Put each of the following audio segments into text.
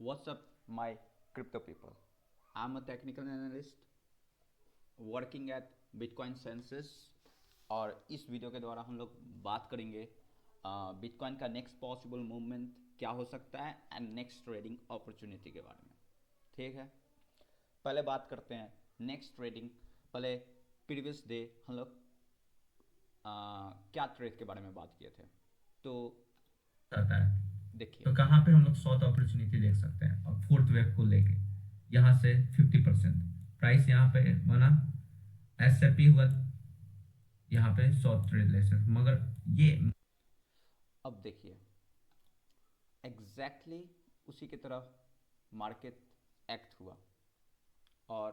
What's up, my crypto people? I'm a technical analyst working at Bitcoin Census और इस video के द्वारा हम लोग बात करेंगे बिटकॉइन का नेक्स्ट पॉसिबल मूवमेंट क्या हो सकता है एंड नेक्स्ट ट्रेडिंग अपॉर्चुनिटी के बारे में। ठीक है, पहले बात करते हैं नेक्स्ट ट्रेडिंग। पहले प्रीवियस डे हम लोग क्या ट्रेड के बारे में बात किए थे, तो आता है। देखिए। तो कहाँ पे हम लोग सॉट अपॉर्चुनिटी देख सकते हैं और फोर्थ वेव को लेके यहाँ से 50% प्राइस यहाँ पे बना, एसएपी हुआ, यहाँ पे शॉर्ट ट्रेड ले सकते मगर ये अब देखिए एग्जैक्टली उसी की तरह मार्केट एक्ट हुआ और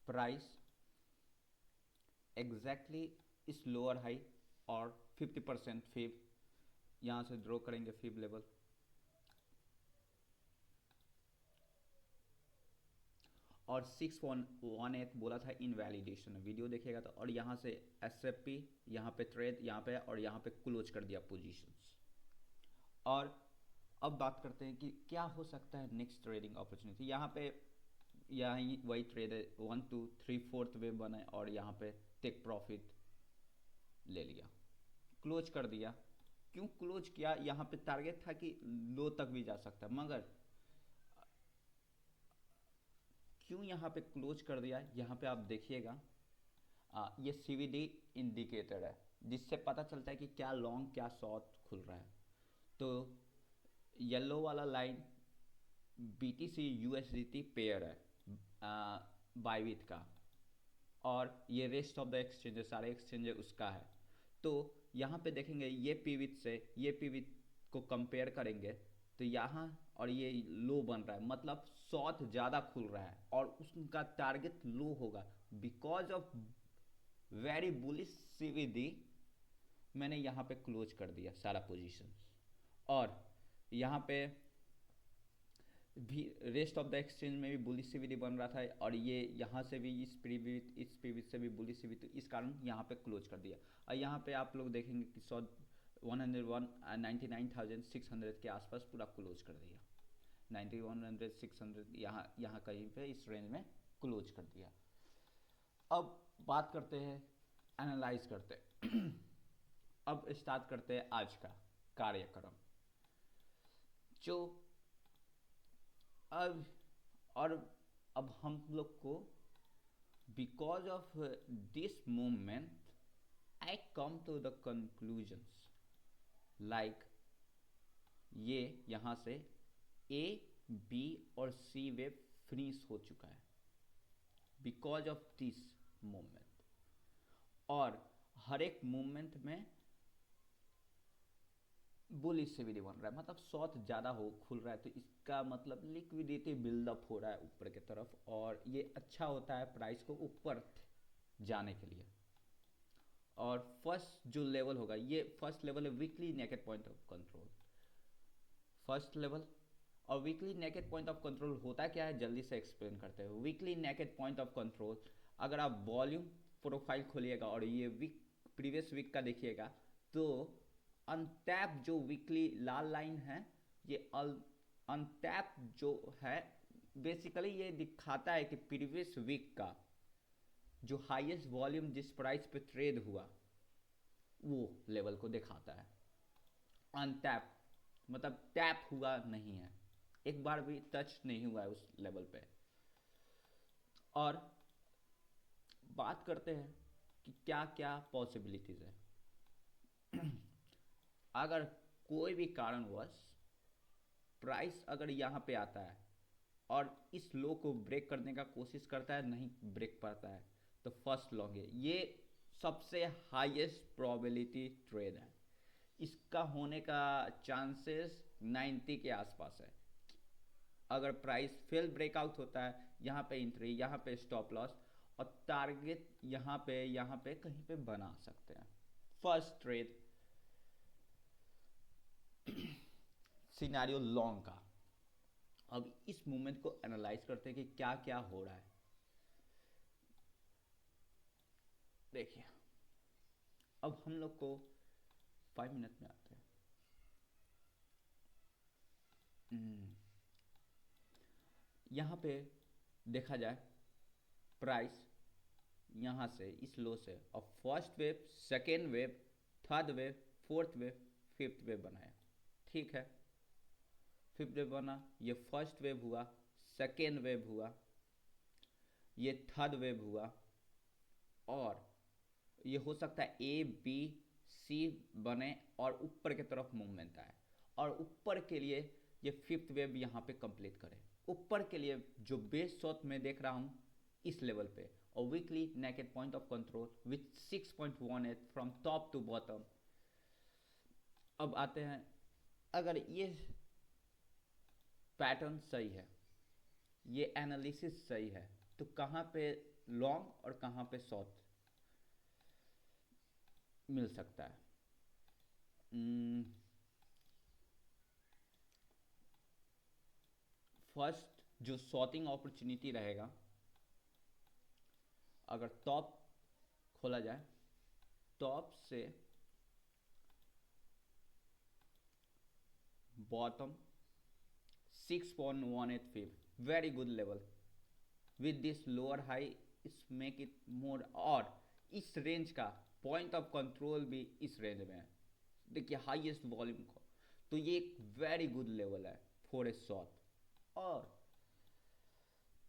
प्राइस एग्जैक्टली इस लोअर हाई और 50% फीब यहाँ से ड्रॉ करेंगे फीब लेवल और 618 बोला था इनवैलिडेशन, वीडियो देखिएगा तो। और यहाँ से एस एफ पी यहाँ पे ट्रेड यहाँ पे और यहाँ पे क्लोज कर दिया पोजीशंस। और अब बात करते हैं कि क्या हो सकता है नेक्स्ट ट्रेडिंग अपॉर्चुनिटी। यहाँ पे यहाँ वही ट्रेड है, 1 2 3 4 वे बने और यहाँ पे टेक प्रॉफिट ले लिया, क्लोज कर दिया। क्यों क्लोज किया? यहाँ पे टारगेट था कि लो तक भी जा सकता है, मगर क्यों यहाँ पे क्लोज कर दिया? यहाँ पे आप देखिएगा, ये सीवीडी इंडिकेटर है जिससे पता चलता है कि क्या लॉन्ग क्या शॉर्ट खुल रहा है। तो येलो वाला लाइन बीटीसी यूएसडीटी पेयर है बाईविथ का, और ये रेस्ट ऑफ द एक्सचेंज सारे एक्सचेंज उसका है। तो यहाँ पे देखेंगे ये पीविथ से ये पीविथ को कंपेयर करेंगे तो यहाँ और ये लो बन रहा है, मतलब शॉर्ट ज़्यादा खुल रहा है और उसका टारगेट लो होगा। Because of very bullish CVD मैंने यहाँ पे क्लोज कर दिया सारा पोजीशन। और यहाँ पे भी रेस्ट ऑफ द एक्सचेंज में भी बुलिश सीवीडी बन रहा था और ये यहाँ से भी इस पीवी से भी बुलिश सीवीडी, तो इस कारण यहाँ पे क्लोज कर दिया। और यहाँ पे आप लोग देखेंगे कि 101 99,600 के आसपास पूरा क्लोज कर दिया। 9100 600 यहाँ कहीं पे इस रेंज में क्लोज कर दिया। अब बात करते हैं, एनालाइज करते हैं अब स्टार्ट करते हैं आज का कार्यक्रम। जो अब और अब हम लोग को because of this movement I come to the conclusions like ये यहाँ से ए बी और सी वेव फिनिश हो चुका है बिकॉज ऑफ दिस मूवमेंट। और हर एक मूवमेंट में बुलिश से भी बन रहा है, मतलब शॉर्ट ज़्यादा हो खुल रहा है, तो इसका मतलब लिक्विडिटी बिल्डअप हो रहा है ऊपर की तरफ और ये अच्छा होता है प्राइस को ऊपर जाने के लिए। और फर्स्ट जो लेवल होगा, ये फर्स्ट लेवल है weekly naked point of control, first level. और weekly naked point of control होता क्या है, जल्दी से एक्सप्लेन करते हैं। Weekly naked point of control, अगर आप वॉल्यूम प्रोफाइल खोलिएगा और ये वीक प्रीवियस वीक का देखिएगा तो अनटैप जो वीकली लाल लाइन है, ये अनटैप जो है बेसिकली ये दिखाता है कि प्रीवियस वीक का जो हाईएस्ट वॉल्यूम जिस प्राइस पे ट्रेड हुआ वो लेवल को दिखाता है। अनटैप मतलब टैप हुआ नहीं है, एक बार भी टच नहीं हुआ है उस लेवल पे। और बात करते हैं कि क्या क्या पॉसिबिलिटीज है। अगर कोई भी कारणवश प्राइस अगर यहाँ पे आता है और इस लो को ब्रेक करने का कोशिश करता है, नहीं ब्रेक पाता है, तो फर्स्ट लॉन्ग है। ये सबसे हाईएस्ट प्रोबेबिलिटी ट्रेड है, इसका होने का चांसेस 90 के आसपास है। अगर प्राइस फेल ब्रेकआउट होता है, यहाँ पे इंट्री, यहाँ पे स्टॉप लॉस और टारगेट यहाँ पे कहीं पे बना सकते हैं। फर्स्ट ट्रेड सिनेरियो लॉन्ग का। अब इस मूवमेंट को एनालाइज करते हैं कि क्या क्या हो रहा है। देखिए अब हम लोग को 5 मिनट में आते हैं। यहाँ पे देखा जाए प्राइस यहाँ से इस लो से और first wave, second wave, third wave, fourth wave, fifth wave बनाया, ठीक है। फिफ्थ वेव बना, ये फर्स्ट वेव हुआ, सेकेंड वेव हुआ, ये थर्ड वेव हुआ, और ये हो सकता है ए बी सी बने और ऊपर की तरफ मूवमेंट आए, और ऊपर के लिए ये फिफ्थ वेव यहाँ पे कंप्लीट करे। ऊपर के लिए जो बेस शॉट में देख रहा हूँ इस लेवल पे, और weekly naked point of control with 6.18 from top to bottom. अब आते हैं, अगर ये पैटर्न सही है, ये एनालिसिस सही है, तो कहाँ पे लॉन्ग और कहाँ पे शॉर्ट मिल सकता है। फर्स्ट जो शॉर्टिंग अपॉर्चुनिटी रहेगा, अगर टॉप खोला जाए, टॉप से bottom 6.185, very good level with this lower high इस मेक इट मोर, और इस रेंज का पॉइंट ऑफ कंट्रोल भी इस रेंज में है, देखिए हाईएस्ट वॉल्यूम को, तो ये एक वेरी गुड लेवल है फॉर ए शॉर्ट। और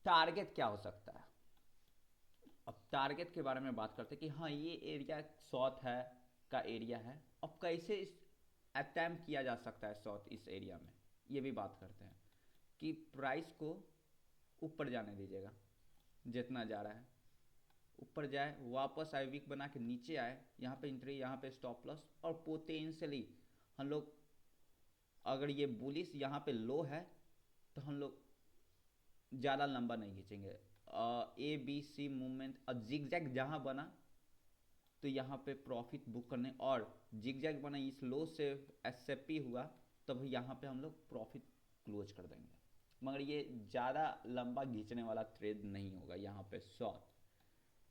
टारगेट क्या हो सकता है, अब टारगेट के बारे में बात करते हैं कि हाँ ये एरिया शॉर्ट है का एरिया है, अब कैसे इस अटैम्प्ट किया जा सकता है शॉर्ट इस एरिया में, ये भी बात करते हैं कि प्राइस को ऊपर जाने दीजिएगा, जितना जा रहा है ऊपर जाए, वापस आए वीक बना के नीचे आए, यहाँ पे एंट्री, यहाँ पे स्टॉप लॉस, और पोटेंशियली हम लोग अगर ये बुलिश यहाँ पे लो है तो हम लोग ज़्यादा लंबा नहीं खींचेंगे, ए बी सी मूवमेंट और जिगजैग जहाँ बना तो यहाँ पे प्रॉफिट बुक करने, और जिगजैग बना इस लो से एसएपी हुआ तब यहाँ पे हम लोग प्रॉफिट क्लोज कर देंगे, मगर ये ज़्यादा लंबा खींचने वाला ट्रेड नहीं होगा यहाँ पे शॉर्ट,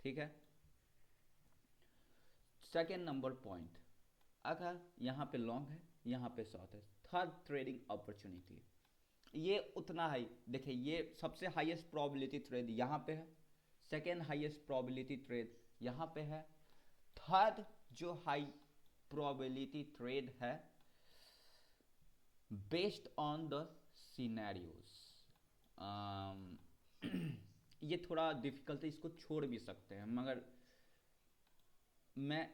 ठीक है। सेकेंड नंबर पॉइंट, अगर यहाँ पे लॉन्ग है यहाँ पे शॉर्ट है, थर्ड ट्रेडिंग अपॉर्चुनिटी, ये उतना हाई, देखिए ये सबसे हाईएस्ट प्रोबेबिलिटी ट्रेड यहाँ पे है, सेकेंड हाईएस्ट प्रोबेबिलिटी ट्रेड यहाँ पे है, थर्ड जो हाई प्रोबेबिलिटी ट्रेड है बेस्ड ऑन द सिनेरियोज, ये थोड़ा डिफिकल्ट है, इसको छोड़ भी सकते हैं, मगर मैं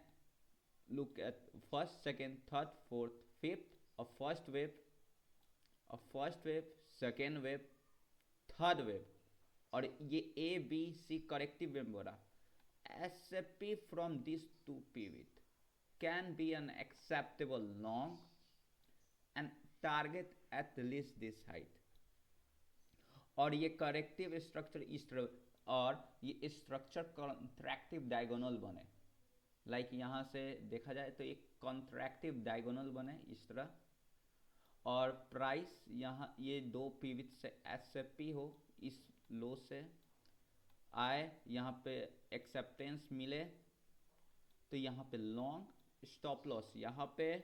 look at first second third fourth fifth, और फर्स्ट वेव, और first wave, second wave, third wave, और ये A B C corrective wave बोला, SAP from this to pivot can be an acceptable long and target at least this height, और ये corrective structure इस तरह, और ये स्ट्रक्चर कॉन्ट्रैक्टिव डायगोनल बने, लाइक यहाँ से देखा जाए तो एक कॉन्ट्रैक्टिव डायगोनल बने इस तरह, और प्राइस यहाँ ये दो पीविट से एसएपी हो, इस लो से आए, यहाँ पे एक्सेप्टेंस मिले तो यहाँ पे लॉन्ग, स्टॉप लॉस यहाँ पे,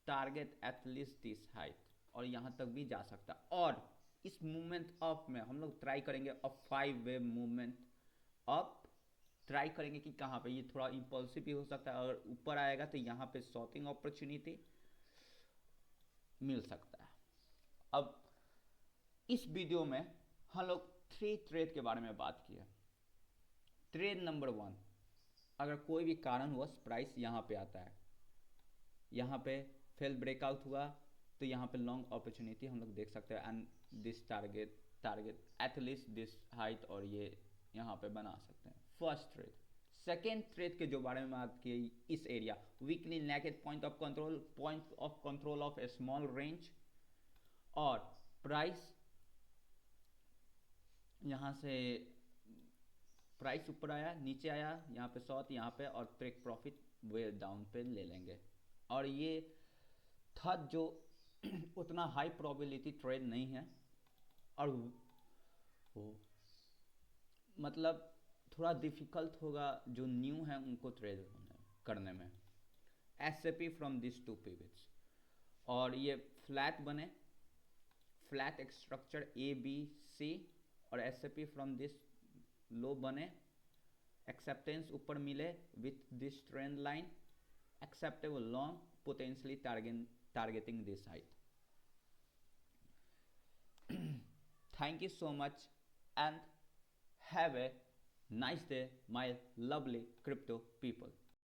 टारगेट एटलीस्ट दिस हाइट, और यहाँ तक भी जा सकता, और इस मूवमेंट अप में हम लोग ट्राई करेंगे up 5 wave movement up try करेंगे कि कहाँ पे, ये थोड़ा इम्पल्सिव भी हो सकता है, अगर ऊपर आएगा तो यहाँ पे शॉर्टिंग अपॉर्चुनिटी मिल सकता है। अब इस वीडियो में हम लोग 3 ट्रेड के बारे में बात किए। ट्रेड नंबर 1, अगर कोई भी कारणवश प्राइस यहाँ पे आता है, यहाँ पे फेल ब्रेकआउट हुआ तो यहाँ पे लॉन्ग अपॉर्चुनिटी हम लोग देख सकते हैं, and this target at least this height, और ये यहाँ पे बना सकते हैं फर्स्ट ट्रेड। सेकेंड ट्रेड के जो बारे में बात की, इस area weekly naked point of control of A small range, और प्राइस यहाँ से प्राइस ऊपर आया, नीचे आया, यहाँ पे शॉर्ट, यहाँ पे, और ट्रेक प्रॉफिट वे डाउन पे ले लेंगे, और ये थर्ड जो उतना हाई प्रोबेबिलिटी ट्रेड नहीं है, और वो मतलब थोड़ा डिफिकल्ट होगा जो न्यू है उनको ट्रेड करने में, SAP from this to pivots, और ये फ्लैट बने flat structure A, B, C और SAP from this लो बने, acceptance ऊपर मिले with this trend line, acceptable long potentially targeting this height. Thank you so much and have a nice day, my lovely crypto people.